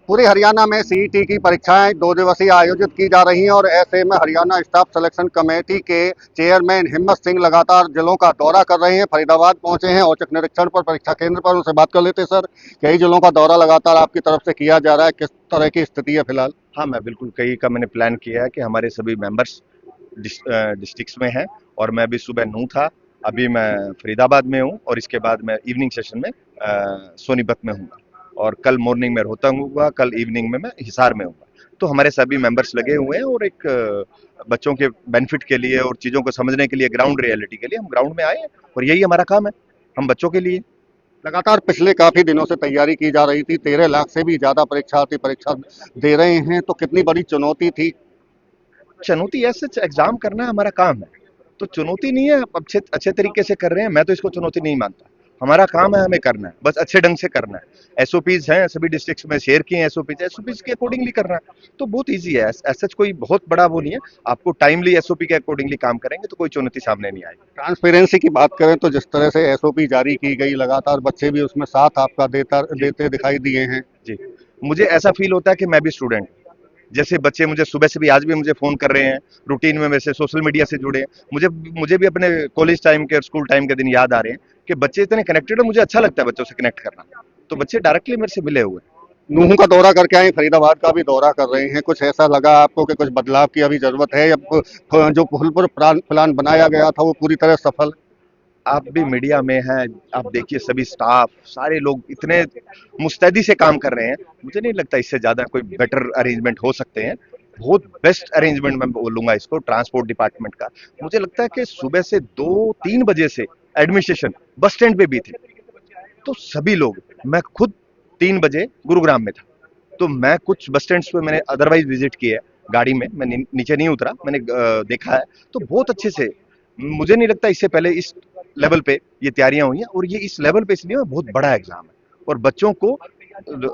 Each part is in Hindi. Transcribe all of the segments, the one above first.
पूरे हरियाणा में सीईटी की परीक्षाएं 2 दिवसीय आयोजित की जा रही हैं और ऐसे में हरियाणा स्टाफ सिलेक्शन कमेटी के चेयरमैन हिम्मत सिंह लगातार जिलों का दौरा कर रहे हैं। फरीदाबाद पहुंचे हैं औचक निरीक्षण पर परीक्षा केंद्र पर। उनसे बात कर लेते हैं। सर, कई जिलों का दौरा लगातार आपकी तरफ से किया जा रहा है, किस तरह की स्थिति है फिलहाल? हाँ, मैं बिल्कुल कई का मैंने प्लान किया है कि हमारे सभी मेंबर्स डिस्ट्रिक्ट्स में हैं और मैं अभी सुबह नूह था, अभी मैं फरीदाबाद में हूँ और इसके बाद मैं इवनिंग सेशन में सोनीपत में हूँ और कल मॉर्निंग में रोहतंग होगा, कल इवनिंग में मैं हिसार में हूँ। तो हमारे सभी मेंबर्स लगे हुए हैं और एक बच्चों के बेनिफिट के लिए और चीज़ों को समझने के लिए, ग्राउंड रियलिटी के लिए हम ग्राउंड में आए हैं और यही हमारा काम है, हम बच्चों के लिए। लगातार पिछले काफी दिनों से तैयारी की जा रही थी, 13 लाख से भी ज्यादा परीक्षार्थी परीक्षा दे रहे हैं, तो कितनी बड़ी चुनौती थी? चुनौती ऐसे एग्जाम करना हमारा काम है, तो चुनौती नहीं है। आप अच्छे अच्छे तरीके से कर रहे हैं, मैं तो इसको चुनौती नहीं मानता। हमारा काम है, हमें करना है, बस अच्छे ढंग से करना है। एसओपीज हैं, सभी डिस्ट्रिक्ट्स में शेयर किए हैं एसओपीज के अकॉर्डिंगली करना है, तो बहुत ईजी है। ऐसा कोई बहुत बड़ा वो नहीं है। आपको टाइमली एसओपी के अकॉर्डिंगली काम करेंगे तो कोई चुनौती सामने नहीं आएगी। ट्रांसपेरेंसी की बात करें तो जिस तरह से एसओपी जारी की गई, लगातार बच्चे भी उसमें साथ आपका देते दिखाई दिए हैं। जी, मुझे ऐसा फील होता है कि मैं भी स्टूडेंट, जैसे बच्चे मुझे सुबह से भी, आज भी मुझे फोन कर रहे हैं, रूटीन में मेरे से सोशल मीडिया से जुड़े हैं। मुझे मुझे भी अपने कॉलेज टाइम के और स्कूल टाइम के दिन याद आ रहे हैं कि बच्चे इतने कनेक्टेड है। मुझे अच्छा लगता है बच्चों से कनेक्ट करना, तो बच्चे डायरेक्टली मेरे से मिले हुए हैं। नूह का दौरा करके आए, फरीदाबाद का भी दौरा कर रहे हैं, कुछ ऐसा लगा आपको कि कुछ बदलाव की अभी जरूरत है, या जो फुलपुर प्लान बनाया गया था वो पूरी तरह सफल? आप भी मीडिया में हैं, आप देखिए सभी स्टाफ, सारे लोग इतने मुस्तैदी से काम कर रहे हैं। मुझे नहीं लगता इससे ज्यादा कोई बेटर अरेंजमेंट हो सकते हैं। बहुत बेस्ट अरेंजमेंट मैं बोलूंगा इसको, ट्रांसपोर्ट डिपार्टमेंट का। मुझे लगता है कि सुबह से 2-3 बजे से एडमिनिस्ट्रेशन बस स्टैंड पे भी थे, तो सभी लोग, मैं खुद 3 बजे गुरुग्राम में था, तो मैं कुछ बस स्टैंड पे मैंने अदरवाइज विजिट किया है, गाड़ी में मैं नीचे नहीं उतरा, मैंने देखा है, तो बहुत अच्छे से। मुझे नहीं लगता इससे पहले इस लेवल पे ये तैयारियां हुई हैं, और ये इस लेवल पे इसलिए बहुत बड़ा एग्जाम है और बच्चों को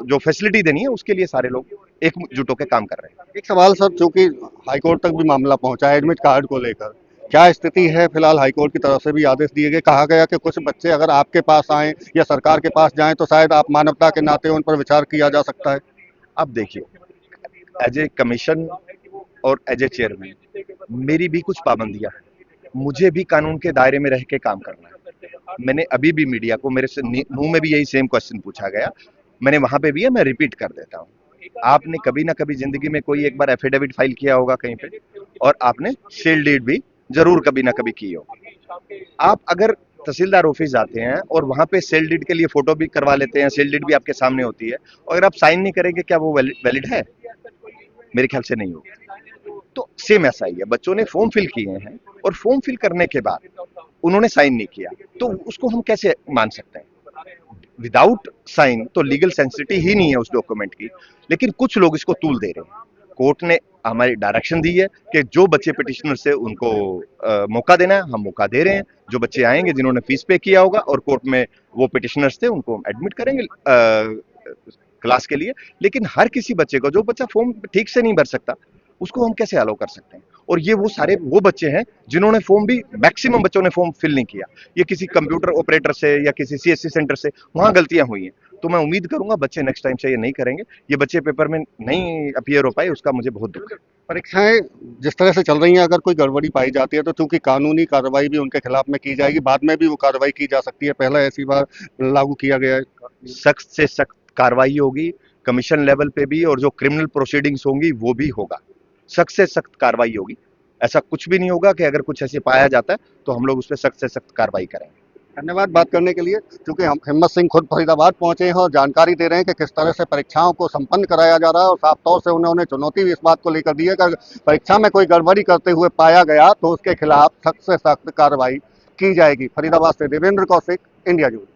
जो फैसिलिटी देनी है उसके लिए सारे लोग एकजुट होकर काम कर रहे हैं। एक सवाल सर, चूंकि हाईकोर्ट तक भी मामला पहुंचा है एडमिट कार्ड को लेकर, क्या स्थिति है फिलहाल? हाईकोर्ट की तरफ से भी आदेश दिए गए, कहा गया कि कुछ बच्चे अगर आपके पास आए या सरकार के पास जाएं तो शायद आप मानवता के नाते उन पर विचार किया जा सकता है। अब देखिए, एज ए कमीशन और एज ए चेयरमैन मेरी भी कुछ पाबंदियां हैं, मुझे भी कानून के दायरे में रह के काम करना है। मैंने अभी भी मीडिया को, मेरे से मुंह में भी यही सेम क्वेश्चन पूछा गया, मैंने वहां पे भी है, मैं रिपीट कर देता हूँ। आपने कभी ना कभी जिंदगी में कोई एक बार एफिडेविट फाइल किया होगा कहीं पे, और आपने सेल डीड भी जरूर कभी ना कभी की होगी। आप अगर तहसीलदार ऑफिस जाते हैं और वहां पे सेल डीड के लिए फोटो भी करवा लेते हैं, सेल डीड भी आपके सामने होती है, और अगर आप साइन नहीं करेंगे, क्या वो वैलिड है? मेरे ख्याल से नहीं होगा। तो सेम ऐसा ही है, बच्चों ने फॉर्म फिल किए हैं और फॉर्म फिल करने के बाद उन्होंने साइन नहीं किया, तो उसको हम कैसे मान सकते हैं? विदाउट साइन तो लीगल सेंसिटिविटी ही नहीं है उस डॉक्यूमेंट की, लेकिन कुछ लोग इसको तूल दे रहे हैं। कोर्ट ने हमारी डायरेक्शन दी है कि जो बच्चे पिटिशनर से उनको मौका देना है, हम मौका दे रहे हैं। जो बच्चे आएंगे जिन्होंने फीस पे किया होगा और कोर्ट में वो पिटिशनर्स थे, उनको हम एडमिट करेंगे क्लास के लिए। लेकिन हर किसी बच्चे को, जो बच्चा फॉर्म ठीक से नहीं भर सकता, उसको हम कैसे अलाउ कर सकते हैं? और ये वो सारे वो बच्चे हैं जिन्होंने फॉर्म भी, मैक्सिमम बच्चों ने फॉर्म फिल नहीं किया। ये किसी कंप्यूटर ऑपरेटर से या किसी सीएससी सेंटर से वहां गलतियां हुई हैं, तो मैं उम्मीद करूंगा बच्चे नेक्स्ट टाइम से ये नहीं करेंगे। ये बच्चे पेपर में नहीं अपीयर हो पाए, उसका मुझे बहुत दुख है। परीक्षाएं जिस तरह से चल रही हैं, अगर कोई गड़बड़ी पाई जाती है तो चूंकि कानूनी कार्रवाई भी उनके खिलाफ में की जाएगी, बाद में भी वो कार्रवाई की जा सकती है, पहला ऐसी बार लागू किया गया है। सख्त से सख्त कार्रवाई होगी, कमीशन लेवल पे भी, और जो क्रिमिनल प्रोसीडिंग्स होंगी वो भी होगा। सख्त से सख्त कार्रवाई होगी। ऐसा कुछ भी नहीं होगा कि अगर कुछ ऐसे पाया जाता है तो हम लोग उस पर सख्त से सख्त कार्रवाई करेंगे। धन्यवाद बात करने के लिए। चूंकि हम हिम्मत सिंह खुद फरीदाबाद पहुंचे हैं और जानकारी दे रहे हैं कि किस तरह से परीक्षाओं को संपन्न कराया जा रहा है, और साफ तौर से उन्होंने चुनौती भी इस बात को लेकर दी है कि अगर परीक्षा में कोई गड़बड़ी करते हुए पाया गया तो उसके खिलाफ सख्त से सख्त कार्रवाई की जाएगी। फरीदाबाद से देवेंद्र कौशिक, इंडिया न्यूज।